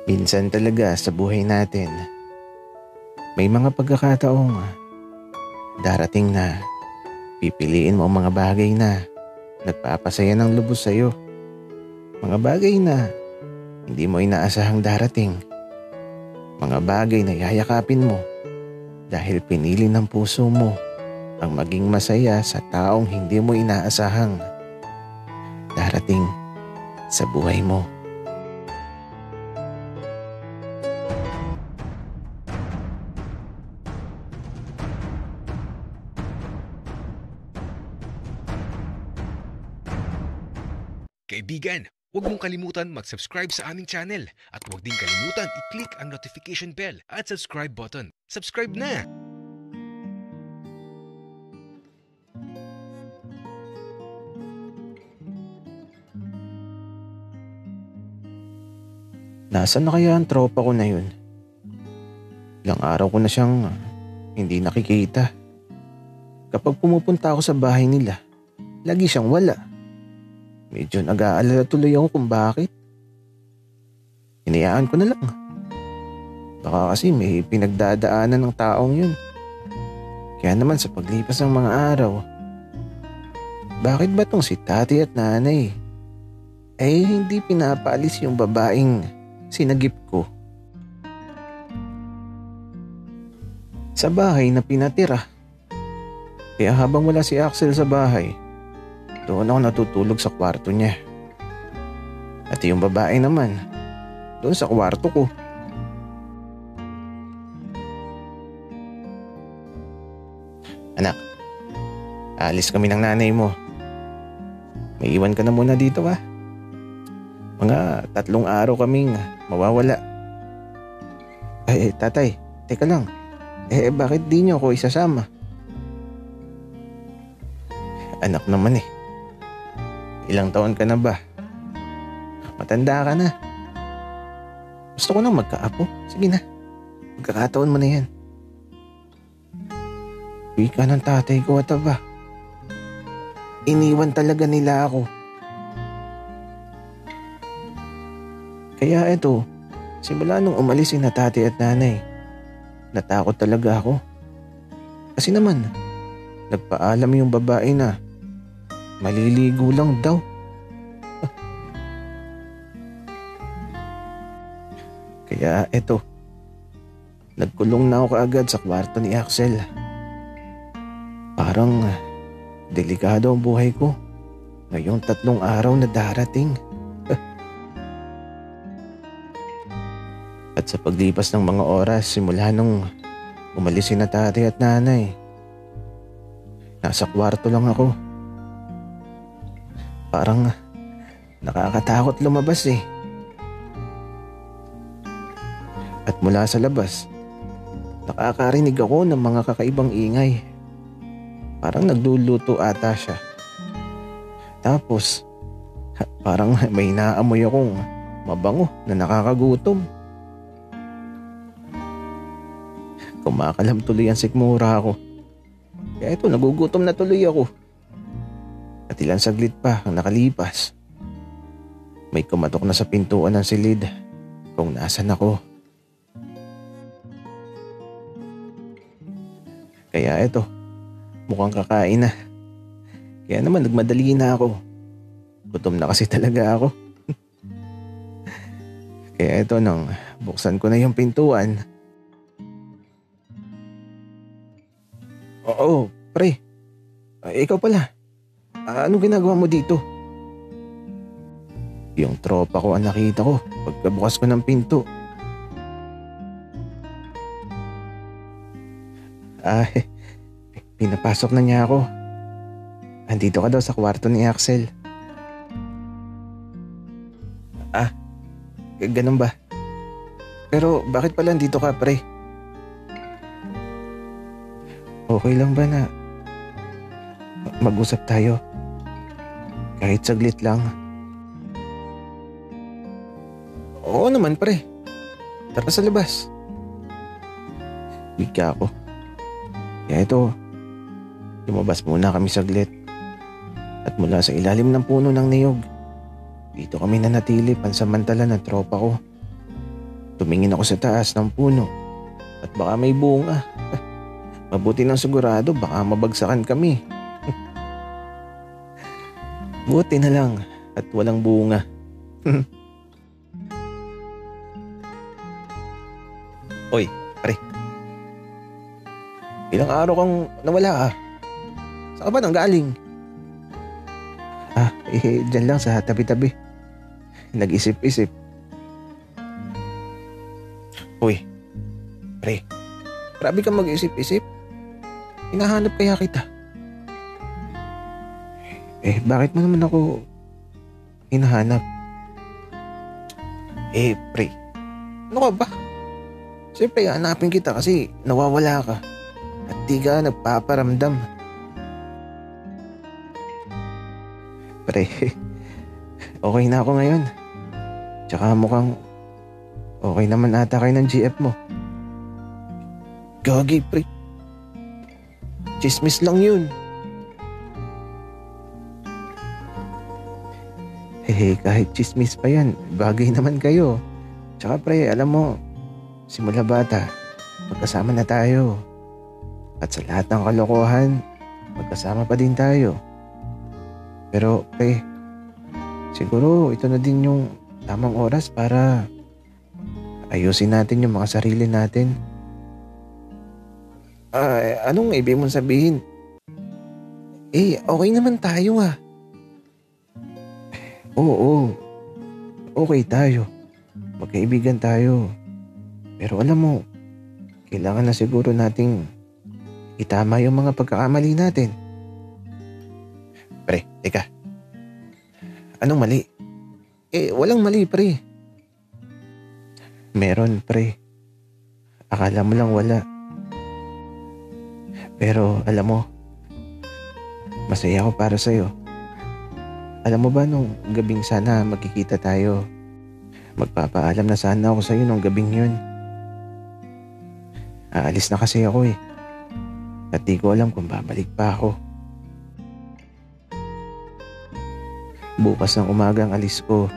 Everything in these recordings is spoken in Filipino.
Minsan talaga sa buhay natin, may mga pagkakataong darating na pipiliin mo ang mga bagay na nagpapasaya ng lubos sa'yo. Mga bagay na hindi mo inaasahang darating. Mga bagay na yayakapin mo dahil pinili ng puso mo ang maging masaya sa taong hindi mo inaasahang darating sa buhay mo. Kaibigan, huwag mong kalimutan mag-subscribe sa aming channel at huwag din kalimutan i-click ang notification bell at subscribe button. Subscribe na! Nasaan na kaya ang tropa ko na yun? Ilang araw ko na siyang hindi nakikita. Kapag pumupunta ako sa bahay nila, lagi siyang wala. Medyo nag-aalala tuloy ako kung bakit. Hinayaan ko na lang. Baka kasi may pinagdadaanan ng taong yun. Kaya naman sa paglipas ng mga araw, bakit ba tong si tati at nanay ay hindi pinapaalis yung babaeng sinagip ko sa bahay na pinatira? Kaya habang wala si Axel sa bahay, doon ako natutulog sa kwarto niya. At yung babae naman, doon sa kwarto ko. Anak, alis kami ng nanay mo. May iwan ka na muna dito ha. Mga 3 araw kaming mawawala. Tatay, teka lang. Bakit di niyo ako isasama? Anak naman Ilang taon ka na ba? Matanda ka na. Gusto ko nang magkaapo. Sige na. Magkakataon mo na yan. Uwi ka ng tatay ko at aba. Iniwan talaga nila ako. Kaya eto, simula nung umalis si na tatay at nanay, natakot talaga ako. Kasi naman, nagpaalam yung babae na maliligo lang daw. Kaya eto, nagkulong na ako kaagad sa kwarto ni Axel. Parang delikado ang buhay ko ngayong 3 araw na darating. At sa paglipas ng mga oras simula nung umalis si na tatay at nanay, nasa kwarto lang ako. Parang nakakatakot lumabas At mula sa labas, nakakarinig ako ng mga kakaibang ingay. Parang nagluluto ata siya. Tapos, parang may naamoy akong mabango na nakakagutom. Kumakalam tuloy ang sikmura ko. Kaya ito, nagugutom na tuloy ako. At ilang saglit pa ang nakalipas, may kumatok na sa pintuan ng silid kung nasan ako. Kaya ito, mukhang kakain na. Kaya naman nagmadali na ako. Gutom na kasi talaga ako. Kaya ito, nang buksan ko na yung pintuan. Oo, pre. Ikaw pala. Anong ginagawa mo dito? Yung tropa ko ang nakita ko pagkabukas ko ng pinto. Pinapasok na niya ako. Andito ka daw sa kwarto ni Axel. Ganun ba? Pero bakit pala andito ka, pre? Okay lang ba na mag-usap tayo? Kahit saglit lang. Oo naman, pre. Tara sa labas. Wika ako. Kaya ito, lumabas muna kami saglit. At mula sa ilalim ng puno ng niyog, dito kami nanatili pansamantala ng tropa ko. Tumingin ako sa taas ng puno at baka may bunga. Mabuti nang sigurado baka mabagsakan kami. Buti na lang at walang bunga. Oy, pare. Ilang araw kang nawala ah. Saan ka ba nanggaling? Dyan lang sa tabi-tabi. Nag-isip-isip. Uy, pre. Grabe kang mag-isip-isip. Hinahanap kaya kita. Bakit mo naman ako hinahanap? Pre. Ano ka ba? Siyempre, hanapin kita kasi nawawala ka. At di ka nagpaparamdam. Pre, okay na ako ngayon. Tsaka mukhang okay naman ata kayo ng GF mo. Gagi, pre. Chismis lang yun. Kahit chismis pa yan, bagay naman kayo. Tsaka pre, alam mo, simula bata, magkasama na tayo. At sa lahat ng kalokohan, magkasama pa din tayo. Pero pre, siguro ito na din yung tamang oras para ayusin natin yung mga sarili natin. Anong ibig mong sabihin? Okay naman tayo ah. Oo, okay tayo. Magkaibigan tayo. Pero alam mo, kailangan na siguro nating itama yung mga pagkakamali natin. Pre, teka. Anong mali? Walang mali, pre. Meron, pre. Akala mo lang wala. Pero alam mo, masaya ako para sa'yo. Alam mo ba nung gabing sana magkikita tayo, magpapaalam na sana ako sa'yo nung gabing yun. Aalis na kasi ako at di ko alam kung babalik pa ako. Bukas ng umagang alis ko.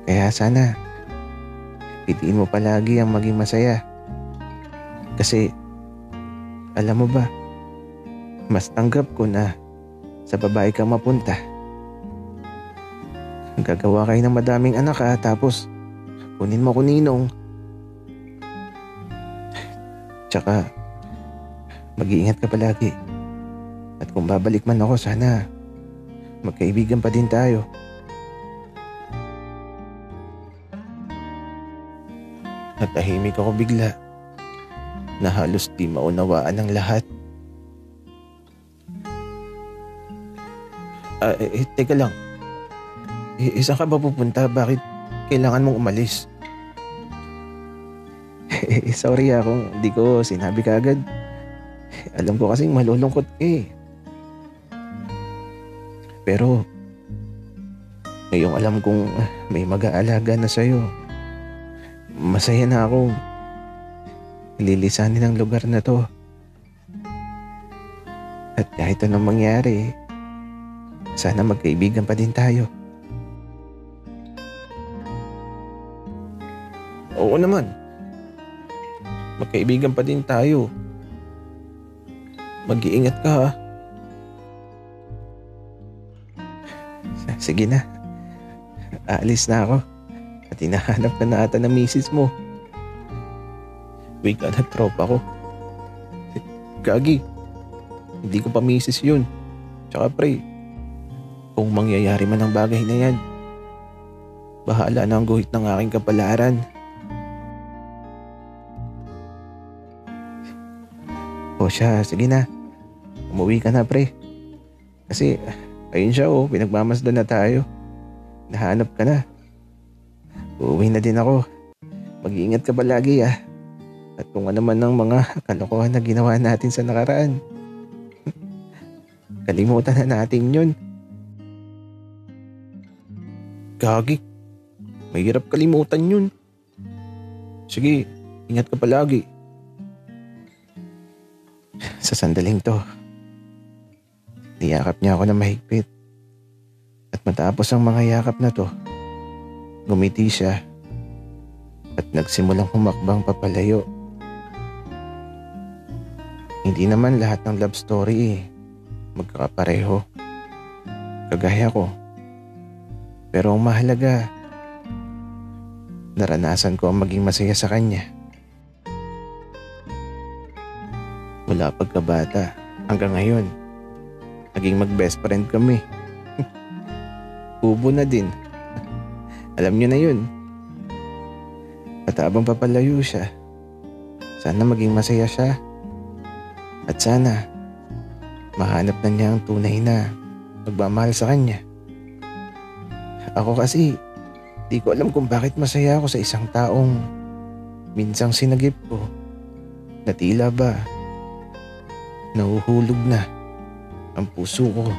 Kaya sana, pitiin mo palagi ang maging masaya. Kasi, alam mo ba, mas tanggap ko na sa babae kang mapunta. Gagawa kayo ng madaming anak tapos kunin mo ko ninong. Tsaka, mag-iingat ka palagi. At kung babalik man ako, sana magkaibigan pa din tayo. Natahimik ako bigla na halos di maunawaan ng lahat. Teka lang. Saan ka ba pupunta? Bakit kailangan mong umalis? Sorry kung di ko sinabi kaagad. Alam ko kasing malulungkot ka Pero ngayong alam kong may mag-aalaga na sa'yo, masaya na akong lilisanin ang lugar na to. At kahit anong mangyari, sana magkaibigan pa din tayo. Oo naman. Magkaibigan pa din tayo. Mag-iingat ka ha. Sige na. Aalis na ako. At hinahanap ka na ata ng misis mo. Wait ka na, tropa ko. Gagi. Hindi ko pa misis yun. Tsaka pre, kung mangyayari man ang bagay na yan, bahala na ang guhit ng aking kapalaran. O siya, sige na. Umuwi ka na pre. Kasi, ayun siya pinagmamasdan na tayo. Nahanap ka na. Uuwi na din ako. Mag-iingat ka palagi At kung ano man ang mga kalokohan na ginawa natin sa nakaraan, kalimutan na natin yun. Gagi. Mahirap kalimutan yun. Sige, ingat ka palagi. Sa sandaling to, niyakap niya ako na mahigpit. At matapos ang mga yakap na to, ngumiti siya. at nagsimulang humakbang papalayo. Hindi naman lahat ng love story magkakapareho. Kagaya ko. Pero ang mahalaga, naranasan ko ang maging masaya sa kanya. Mula pagkabata hanggang ngayon, naging mag-best friend kami. Ubo na din. Alam niyo na yun. At habang papalayo siya, sana maging masaya siya. At sana, mahanap na niya ang tunay na magmamahal sa kanya. Ako kasi, di ko alam kung bakit masaya ako sa isang taong minsang sinagip ko na tila ba nahuhulog na ang puso ko.